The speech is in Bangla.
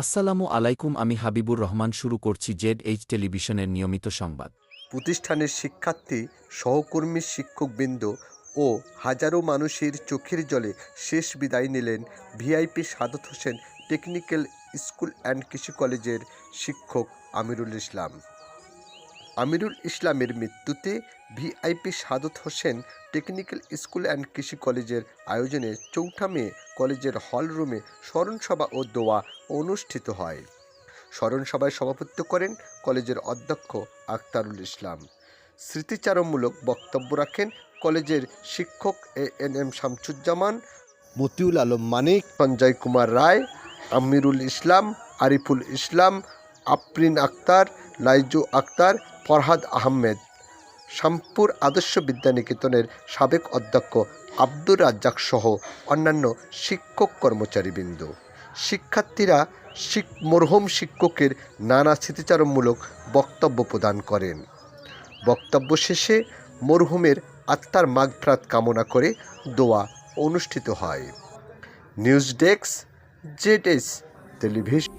আসসালামু আলাইকুম, আমি হাবিবুর রহমান। শুরু করছি ZH টেলিভিশনের নিয়মিত সংবাদ। প্রতিষ্ঠানের শিক্ষার্থী, সহকর্মী, শিক্ষকবৃন্দ ও হাজারো মানুষের চোখের জলে শেষ বিদায় নিলেন VIP Sadat Hossain technical school and কৃষি কলেজের শিক্ষক আমিরুল ইসলাম। আমিরুল ইসলামের মৃত্যুতে VIP Sadat Hossain technical school and কৃষি কলেজের আয়োজনে 4 মে কলেজের হল রুমে স্মরণসভা ও দোয়া অনুষ্ঠিত হয়। স্মরণসভায় সভাপতিত্ব করেন কলেজের অধ্যক্ষ আখতারুল ইসলাম। স্মৃতিচারণমূলক বক্তব্য রাখেন কলেজের শিক্ষক ANM শামসুজ্জামান, মতিউল আলম মানিক, সঞ্জয় কুমার রায়, আমিরুল ইসলাম, আরিফুল ইসলাম, আফরিন আক্তার, লাইজু আক্তার, ফরহাদ আহমেদ, শামপুর আদর্শ বিদ্যানিকেতনের সাবেক অধ্যক্ষ আব্দুর রাজ্জাক সহ অন্যান্য শিক্ষক কর্মচারীবৃন্দ। শিক্ষার্থীরা মরহুম শিক্ষকের নানা স্মৃতিচারণমূলক বক্তব্য প্রদান করেন। বক্তব্য শেষে মরহুমের আত্মার মাগফিরাত কামনা করে দোয়া অনুষ্ঠিত হয়। News desk, ZH television.